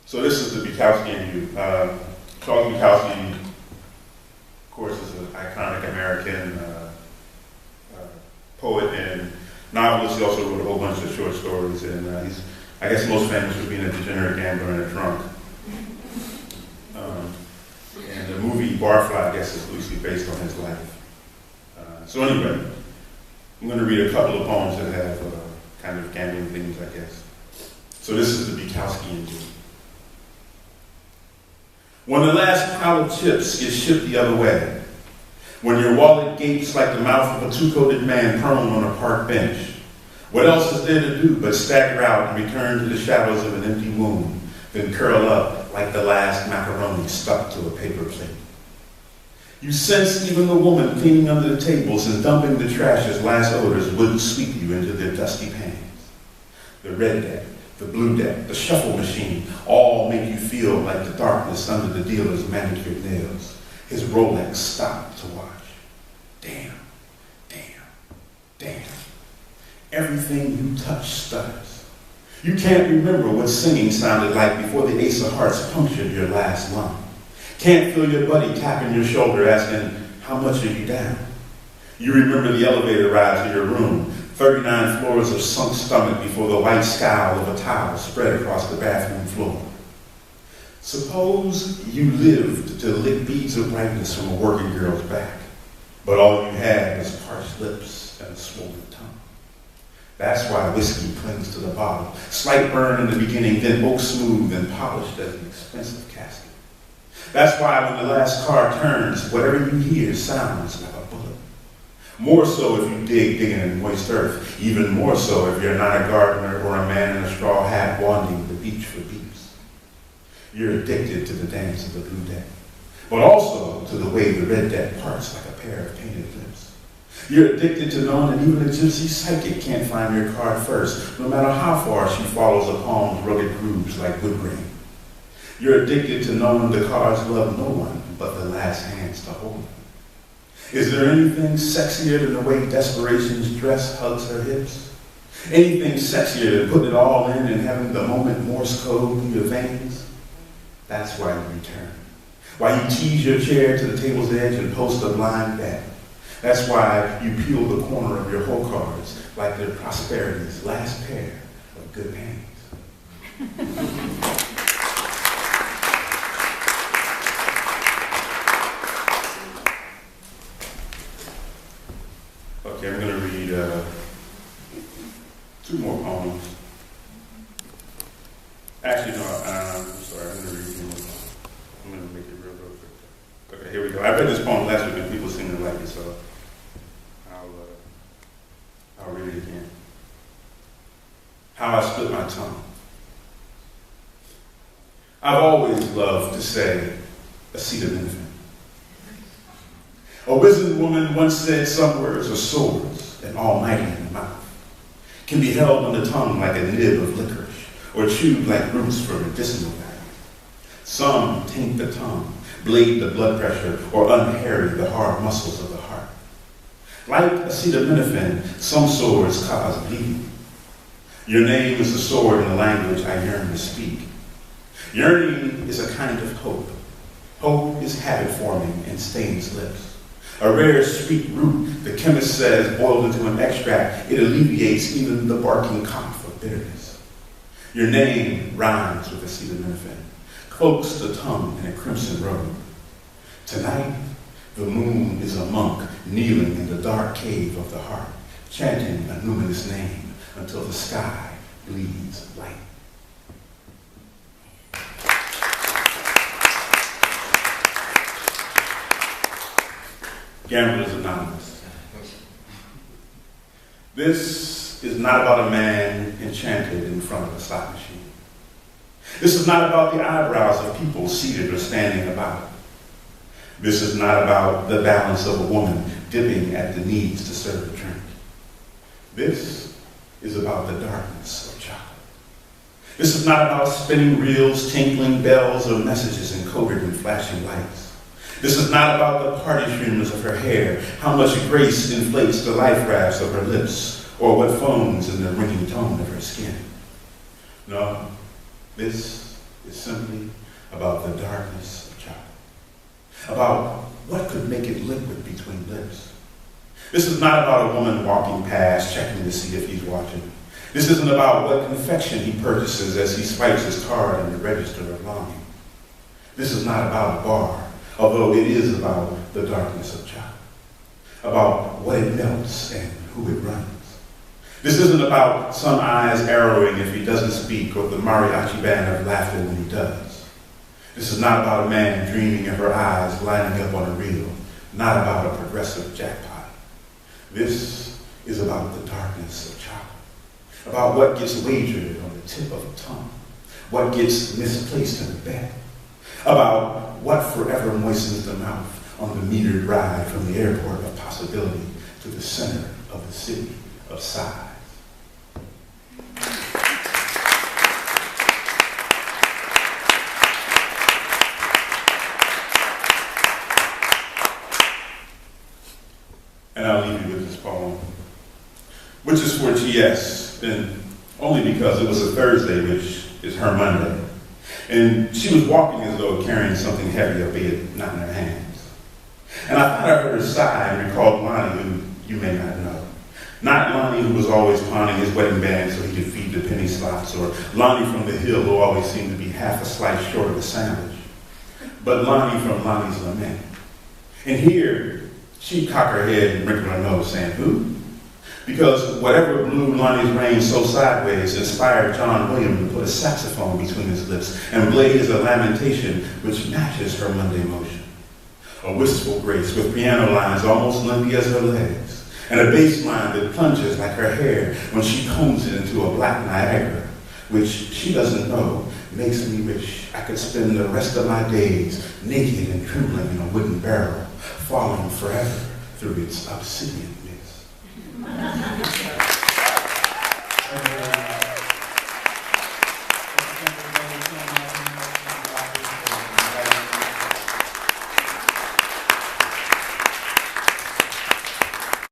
So this is the Bukowski and You. Charles Bukowski, of course, is an iconic American poet and novelist. He also wrote a whole bunch of short stories, and he's, I guess, most famous for being a degenerate gambler and a drunk. And the movie Barfly, I guess, is loosely based on his life. So anyway, I'm going to read a couple of poems that have kind of gambling themes, I guess. So this is the Bukowski and You. When the last pile of chips is shipped the other way, when your wallet gapes like the mouth of a two-coated man prone on a park bench, what else is there to do but stagger out and return to the shadows of an empty womb, then curl up like the last macaroni stuck to a paper plate? You sense even the woman cleaning under the tables and dumping the trash as last odors wouldn't sweep you into their dusty pans. The red deck, the blue deck, the shuffle machine, all make you feel like the darkness under the dealer's manicured nails. His Rolex stopped to watch. Damn, damn, damn. Everything you touch stutters. You can't remember what singing sounded like before the ace of hearts punctured your last lung. Can't feel your buddy tapping your shoulder asking, how much are you down? You remember the elevator ride to your room, 39 floors of sunk stomach before the white scowl of a towel spread across the bathroom floor. Suppose you lived to lick beads of brightness from a working girl's back, but all you had was parched lips and a swollen tongue. That's why whiskey clings to the bottle, slight burn in the beginning, then oak smooth and polished as an expensive casket. That's why when the last car turns, whatever you hear sounds like a bullet. More so if you digging in moist earth, even more so if you're not a gardener or a man in a straw hat wandering the beach for beeps. You're addicted to the dance of the blue deck, but also to the way the red deck parts like a pair of painted lips. You're addicted to knowing that even a gypsy psychic can't find your card first, no matter how far she follows a palm's rugged grooves like wood grain. You're addicted to knowing the cards love no one but the last hands to hold them. Is there anything sexier than the way desperation's dress hugs her hips? Anything sexier than putting it all in and having the moment Morse code through your veins? That's why you return. Why you tease your chair to the table's edge and post a blind bet. That's why you peel the corner of your whole cards like they're prosperity's last pair of good pennies. Okay, I'm going to read two more poems. Actually, no, I'm sorry, I'm going to read two more poems. I'm going to make it real quick. Okay, here we go. I read this poem last week and people seem to like it, so I'll read it again. How I Split My Tongue. I've always loved to say acetaminophen. A wizened woman once said some words are swords and almighty in the mouth, can be held on the tongue like a nib of licorice or chewed like roots for medicinal value. Some taint the tongue, blade the blood pressure, or unharry the hard muscles of the heart. Like acetaminophen, some swords cause bleeding. Your name is the sword in the language I yearn to speak. Yearning is a kind of hope. Hope is habit forming and stains lips. A rare sweet root, the chemist says, boiled into an extract, it alleviates even the barking cough of bitterness. Your name rhymes with acetaminophen, cloaks the tongue in a crimson robe. Tonight, the moon is a monk kneeling in the dark cave of the heart, chanting a numinous name until the sky bleeds light. Gamblers Anonymous. This is not about a man enchanted in front of a slot machine. This is not about the eyebrows of people seated or standing about. This is not about the balance of a woman dipping at the knees to serve a drink. This is about the darkness of chocolate. This is not about spinning reels, tinkling bells, or messages encoded in flashing lights. This is not about the party streamers of her hair, how much grace inflates the life rafts of her lips, or what foams in the ringing tone of her skin. No, this is simply about the darkness of chocolate, about what could make it liquid between lips. This is not about a woman walking past, checking to see if he's watching. This isn't about what confection he purchases as he swipes his card in the register of longing. This is not about a bar, although it is about the darkness of chocolate, about what it melts and who it runs. This isn't about some eyes arrowing if he doesn't speak or the mariachi band of laughter when he does. This is not about a man dreaming of her eyes lining up on a reel, not about a progressive jackpot. This is about the darkness of chocolate, about what gets wagered on the tip of a tongue, what gets misplaced in a bet, about what forever moistens the mouth on the metered ride from the airport of possibility to the center of the city of size. And I'll leave you with this poem, which is for T.S., and only because it was a Thursday, which is her Monday. And she was walking as though carrying something heavy, albeit not in her hands. And I thought I heard her sigh and recalled Lonnie, who you may not know. Not Lonnie, who was always pawning his wedding band so he could feed the penny slots, or Lonnie from the hill, who always seemed to be half a slice short of a sandwich, but Lonnie from Lonnie's Lament. And here, she'd cock her head and wrinkle her nose, saying, "Who?" Because whatever blew Lonnie's reins so sideways inspired John Williams to put a saxophone between his lips and blaze a lamentation which matches her Monday motion. A wistful grace with piano lines almost lumpy as her legs, and a bass line that plunges like her hair when she combs it into a black Niagara, which she doesn't know makes me wish I could spend the rest of my days naked and trembling in a wooden barrel, falling forever through its obsidian mist.